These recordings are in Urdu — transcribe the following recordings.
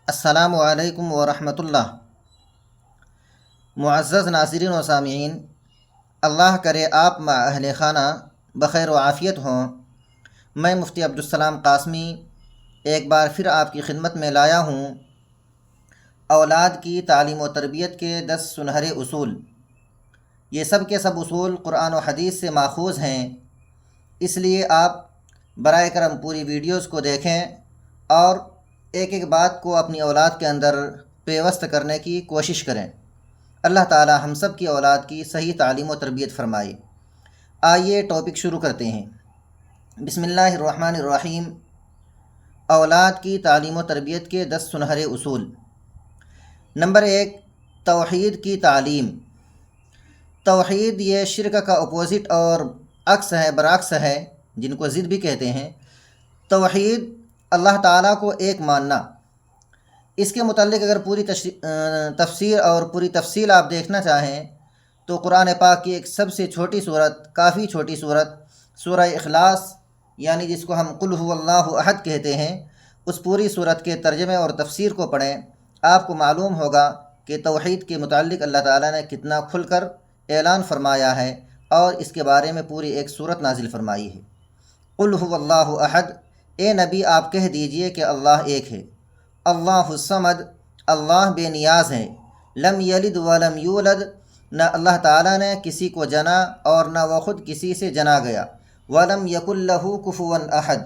السلام علیکم ورحمۃ اللہ۔ معزز ناظرین و سامعین، اللہ کرے آپ مع اہل خانہ بخیر و عافیت ہوں۔ میں مفتی عبدالسلام قاسمی ایک بار پھر آپ کی خدمت میں لایا ہوں اولاد کی تعلیم و تربیت کے 10 سنہرے اصول۔ یہ سب کے سب اصول قرآن و حدیث سے ماخوذ ہیں، اس لیے آپ برائے کرم پوری ویڈیوز کو دیکھیں اور ایک ایک بات کو اپنی اولاد کے اندر پیوست کرنے کی کوشش کریں۔ اللہ تعالی ہم سب کی اولاد کی صحیح تعلیم و تربیت فرمائے۔ آئیے ٹاپک شروع کرتے ہیں۔ بسم اللہ الرحمن الرحیم۔ اولاد کی تعلیم و تربیت کے 10 سنہرے اصول۔ نمبر 1، توحید کی تعلیم۔ توحید یہ شرک کا اپوزٹ اور برعکس ہے، جن کو ضد بھی کہتے ہیں۔ توحید اللہ تعالیٰ کو ایک ماننا۔ اس کے متعلق اگر پوری تفسیر اور پوری تفصیل آپ دیکھنا چاہیں تو قرآن پاک کی ایک سب سے چھوٹی صورت، کافی چھوٹی صورت، سورہ اخلاص، یعنی جس کو ہم قل هو اللہ احد کہتے ہیں، اس پوری صورت کے ترجمے اور تفسیر کو پڑھیں، آپ کو معلوم ہوگا کہ توحید کے متعلق اللہ تعالیٰ نے کتنا کھل کر اعلان فرمایا ہے اور اس کے بارے میں پوری ایک صورت نازل فرمائی ہے۔ قل هو اللہ احد، اے نبی آپ کہہ دیجئے کہ اللہ ایک ہے۔ اللہ الصمد، اللہ بے نیاز ہے۔ لم یلد ولم یولد، نہ اللہ تعالیٰ نے کسی کو جنا اور نہ وہ خود کسی سے جنا گیا۔ ولم یکن لہ کفوا احد،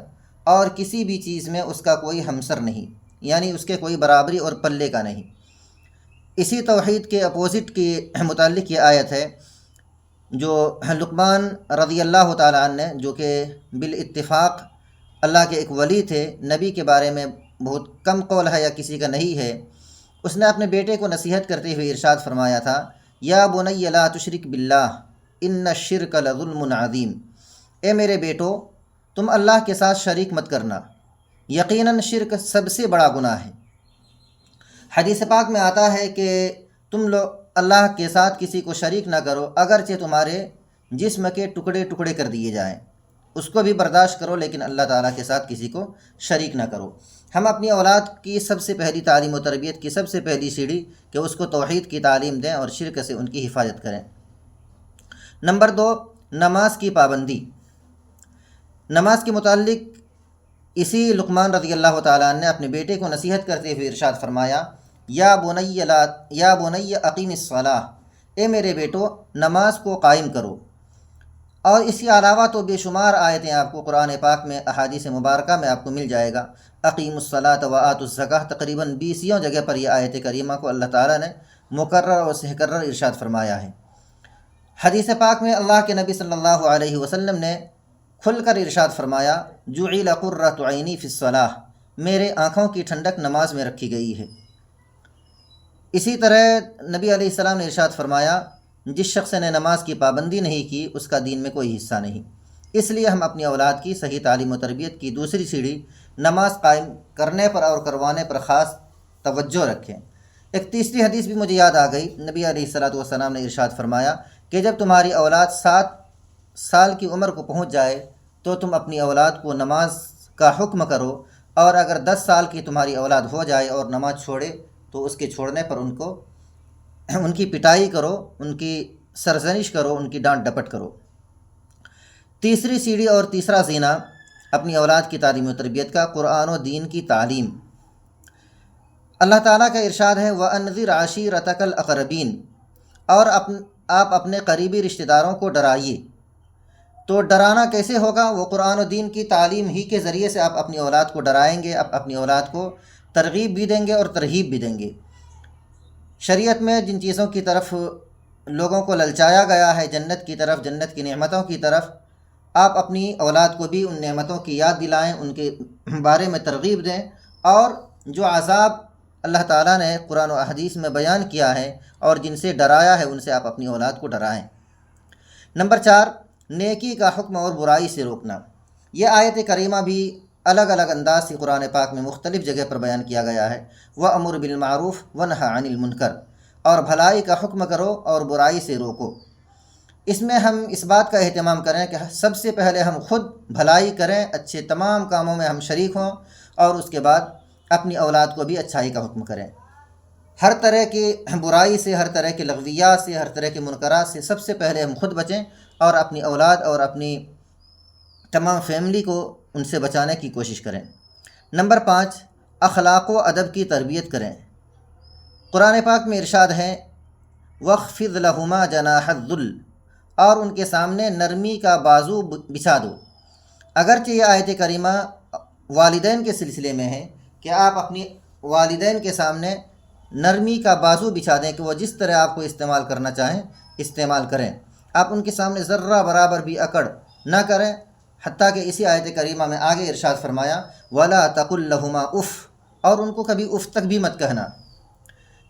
اور کسی بھی چیز میں اس کا کوئی ہمسر نہیں، یعنی اس کے کوئی برابری اور پلے کا نہیں۔ اسی توحید کے اپوزٹ کے متعلق یہ آیت ہے جو لقمان رضی اللہ تعالیٰ عنہ نے، جو کہ بالاتفاق اللہ کے ایک ولی تھے، نبی کے بارے میں بہت کم قول ہے یا کسی کا نہیں ہے، اس نے اپنے بیٹے کو نصیحت کرتے ہوئے ارشاد فرمایا تھا، یا بنی لا تشرک باللہ ان الشرک لظلم عظیم۔ اے میرے بیٹو، تم اللہ کے ساتھ شریک مت کرنا، یقیناً شرک سب سے بڑا گناہ ہے۔ حدیث پاک میں آتا ہے کہ تم لوگ اللہ کے ساتھ کسی کو شریک نہ کرو، اگرچہ تمہارے جسم کے ٹکڑے ٹکڑے کر دیے جائیں، اس کو بھی برداشت کرو، لیکن اللہ تعالیٰ کے ساتھ کسی کو شریک نہ کرو۔ ہم اپنی اولاد کی سب سے پہلی تعلیم و تربیت کی سب سے پہلی سیڑھی کہ اس کو توحید کی تعلیم دیں اور شرک سے ان کی حفاظت کریں۔ نمبر 2، نماز کی پابندی۔ نماز کے متعلق اسی لقمان رضی اللہ تعالیٰ عنہ نے اپنے بیٹے کو نصیحت کرتے ہوئے ارشاد فرمایا، یا بنی اقیم الصلاۃ، اے میرے بیٹو نماز کو قائم کرو۔ اور اس کے علاوہ تو بے شمار آیتیں آپ کو قرآن پاک میں، احادیث مبارکہ میں آپ کو مل جائے گا۔ اقیم الصلاۃ وآتوا الزکاۃ، تقریباً 20 جگہ پر یہ آیت کریمہ کو اللہ تعالیٰ نے مکرر اور سہکرر ارشاد فرمایا ہے۔ حدیث پاک میں اللہ کے نبی صلی اللہ علیہ وسلم نے کھل کر ارشاد فرمایا، جعل قرۃ عینی فی الصلاۃ، میرے آنکھوں کی ٹھنڈک نماز میں رکھی گئی ہے۔ اسی طرح نبی علیہ السلام نے ارشاد فرمایا، جس شخص نے نماز کی پابندی نہیں کی اس کا دین میں کوئی حصہ نہیں۔ اس لیے ہم اپنی اولاد کی صحیح تعلیم و تربیت کی دوسری سیڑھی نماز قائم کرنے پر اور کروانے پر خاص توجہ رکھیں۔ ایک تیسری حدیث بھی مجھے یاد آ گئی، نبی علیہ السلام نے ارشاد فرمایا کہ جب تمہاری اولاد 7 سال کی عمر کو پہنچ جائے تو تم اپنی اولاد کو نماز کا حکم کرو، اور اگر 10 سال کی تمہاری اولاد ہو جائے اور نماز چھوڑے تو اس کے چھوڑنے پر ان کی پٹائی کرو، ان کی سرزنش کرو، ان کی ڈانٹ ڈپٹ کرو۔ تیسری سیڑھی اور تیسرا زینہ اپنی اولاد کی تعلیم و تربیت کا قرآن و دین کی تعلیم۔ اللہ تعالیٰ کا ارشاد ہے، وَأَنذِرْ عَشِيرَتَكَ الْأَقْرَبِينَ، اور آپ اپنے قریبی رشتہ داروں کو ڈرائیے۔ تو ڈرانا کیسے ہوگا؟ وہ قرآن و دین کی تعلیم ہی کے ذریعے سے آپ اپنی اولاد کو ڈرائیں گے، آپ اپنی اولاد کو ترغیب بھی دیں گے اور ترہیب بھی دیں گے۔ شریعت میں جن چیزوں کی طرف لوگوں کو للچایا گیا ہے، جنت کی طرف، جنت کی نعمتوں کی طرف، آپ اپنی اولاد کو بھی ان نعمتوں کی یاد دلائیں، ان کے بارے میں ترغیب دیں، اور جو عذاب اللہ تعالیٰ نے قرآن و حدیث میں بیان کیا ہے اور جن سے ڈرایا ہے ان سے آپ اپنی اولاد کو ڈرائیں۔ نمبر 4، نیکی کا حکم اور برائی سے روکنا۔ یہ آیت کریمہ بھی الگ الگ انداز سے قرآن پاک میں مختلف جگہ پر بیان کیا گیا ہے۔ وَأْمُرْ بِالْمَعْرُوفِ وَانْهَ عَنِ الْمُنْكَرِ، اور بھلائی کا حکم کرو اور برائی سے روکو۔ اس میں ہم اس بات کا اہتمام کریں کہ سب سے پہلے ہم خود بھلائی کریں، اچھے تمام کاموں میں ہم شریک ہوں، اور اس کے بعد اپنی اولاد کو بھی اچھائی کا حکم کریں۔ ہر طرح کی برائی سے، ہر طرح کے لغویات سے، ہر طرح کے منکرات سے سب سے پہلے ہم خود بچیں، اور اپنی اولاد اور اپنی تمام فیملی کو ان سے بچانے کی کوشش کریں۔ نمبر 5، اخلاق و ادب کی تربیت کریں۔ قرآن پاک میں ارشاد ہے وَاخْفِضْ لَهُمَا جَنَاحَ الذُّلِّ، اور ان کے سامنے نرمی کا بازو بچھا دو۔ اگرچہ یہ آیت کریمہ والدین کے سلسلے میں ہے کہ آپ اپنی والدین کے سامنے نرمی کا بازو بچھا دیں کہ وہ جس طرح آپ کو استعمال کرنا چاہیں استعمال کریں، آپ ان کے سامنے ذرہ برابر بھی اکڑ نہ کریں۔ حتیٰ کہ اسی آیت کریمہ میں آگے ارشاد فرمایا وَلَا تَقُل لَّهُمَا اُف، اور ان کو کبھی اف تک بھی مت کہنا۔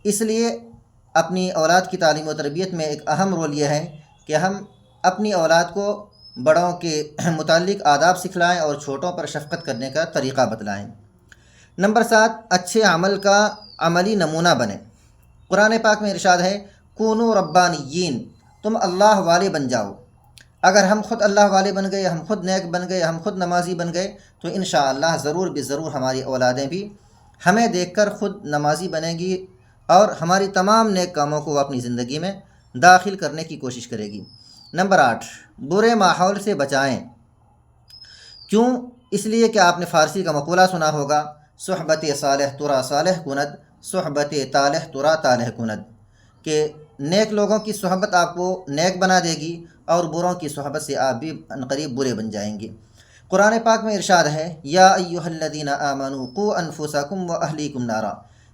اس لیے اپنی اولاد کی تعلیم و تربیت میں ایک اہم رول یہ ہے کہ ہم اپنی اولاد کو بڑوں کے متعلق آداب سکھلائیں اور چھوٹوں پر شفقت کرنے کا طریقہ بتلائیں۔ نمبر 7، اچھے عمل کا عملی نمونہ بنیں۔ قرآن پاک میں ارشاد ہے کونوا ربانیین، تم اللہ والے بن جاؤ۔ اگر ہم خود اللہ والے بن گئے، ہم خود نیک بن گئے، ہم خود نمازی بن گئے، تو انشاءاللہ ضرور ضرور ہماری اولادیں بھی ہمیں دیکھ کر خود نمازی بنیں گی، اور ہماری تمام نیک کاموں کو وہ اپنی زندگی میں داخل کرنے کی کوشش کرے گی۔ نمبر 8، برے ماحول سے بچائیں۔ کیوں؟ اس لیے کہ آپ نے فارسی کا مقولہ سنا ہوگا صحبت صالح ترا صالح کند، صحبت طالح ترا طالح کند، کہ نیک لوگوں کی صحبت آپ کو نیک بنا دے گی، اور بروں کی صحبت سے آپ بھی عنقریب برے بن جائیں گے۔ قرآن پاک میں ارشاد ہے یا ایھا الذین آمنوا قوا انفسکم واہلیکم نارا،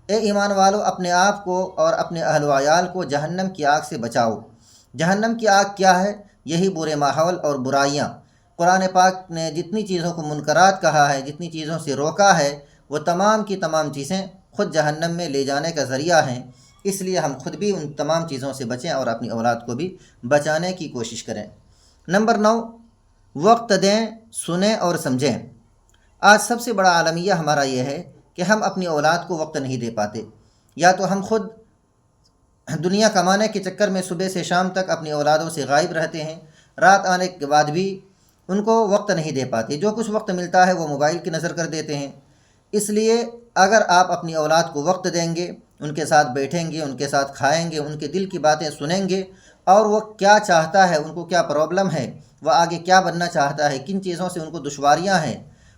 اے ایمان والو اپنے آپ کو اور اپنے اہل و عیال کو جہنم کی آگ سے بچاؤ۔ جہنم کی آگ کیا ہے؟ یہی برے ماحول اور برائیاں۔ قرآن پاک نے جتنی چیزوں کو منکرات کہا ہے، جتنی چیزوں سے روکا ہے، وہ تمام کی تمام چیزیں خود جہنم میں لے جانے کا ذریعہ ہیں۔ اس لیے ہم خود بھی ان تمام چیزوں سے بچیں اور اپنی اولاد کو بھی بچانے کی کوشش کریں۔ نمبر 9، وقت دیں، سنیں اور سمجھیں۔ آج سب سے بڑا عالمیہ ہمارا یہ ہے کہ ہم اپنی اولاد کو وقت نہیں دے پاتے، یا تو ہم خود دنیا کمانے کے چکر میں صبح سے شام تک اپنی اولادوں سے غائب رہتے ہیں، رات آنے کے بعد بھی ان کو وقت نہیں دے پاتے، جو کچھ وقت ملتا ہے وہ موبائل کی نظر کر دیتے ہیں۔ اس لیے اگر آپ اپنی اولاد کو وقت دیں گے، ان کے ساتھ بیٹھیں گے، ان کے ساتھ کھائیں گے، ان کے دل کی باتیں سنیں گے، اور وہ کیا چاہتا ہے، ان کو کیا پرابلم ہے، وہ آگے کیا بننا چاہتا ہے، کن چیزوں سے ان کو دشواریاں ہیں،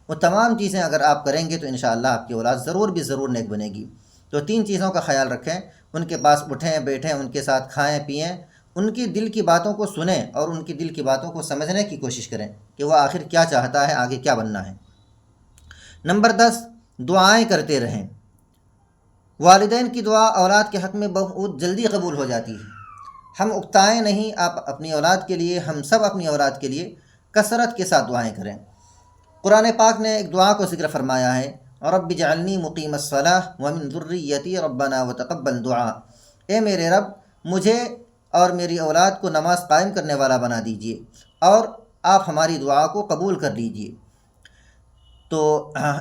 وہ تمام چیزیں اگر آپ کریں گے تو انشاءاللہ آپ کی اولاد ضرور نیک بنے گی۔ تو 3 چیزوں کا خیال رکھیں، ان کے پاس اٹھیں بیٹھیں، ان کے ساتھ کھائیں پئیں، ان کی دل کی باتوں کو سنیں اور ان کی دل کی باتوں کو سمجھنے کی کوشش کریں کہ وہ آخر کیا چاہتا ہے، آگے کیا بننا ہے۔ نمبر 10، دعائیں کرتے رہیں۔ والدین کی دعا اولاد کے حق میں بہت جلدی قبول ہو جاتی ہے۔ ہم اکتائیں نہیں، آپ اپنی اولاد کے لیے، ہم سب اپنی اولاد کے لیے کثرت کے ساتھ دعائیں کریں۔ قرآن پاک نے ایک دعا کو ذکر فرمایا ہے رب اجعلنی مقیم الصلاۃ ومن ذریتی ربنا وتقبل دعا، اے میرے رب مجھے اور میری اولاد کو نماز قائم کرنے والا بنا دیجیے، اور آپ ہماری دعا کو قبول کر لیجیے۔ تو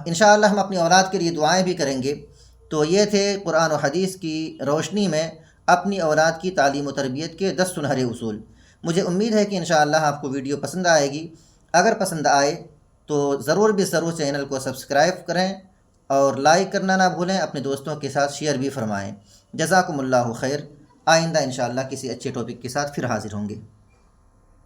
انشاءاللہ ہم اپنی اولاد کے لیے دعائیں بھی کریں گے۔ تو یہ تھے قرآن و حدیث کی روشنی میں اپنی اولاد کی تعلیم و تربیت کے 10 سنہرے اصول۔ مجھے امید ہے کہ انشاءاللہ آپ کو ویڈیو پسند آئے گی۔ اگر پسند آئے تو ضرور چینل کو سبسکرائب کریں، اور لائک کرنا نہ بھولیں، اپنے دوستوں کے ساتھ شیئر بھی فرمائیں۔ جزاکم اللہ خیر۔ آئندہ انشاءاللہ کسی اچھے ٹاپک کے ساتھ پھر حاضر ہوں گے۔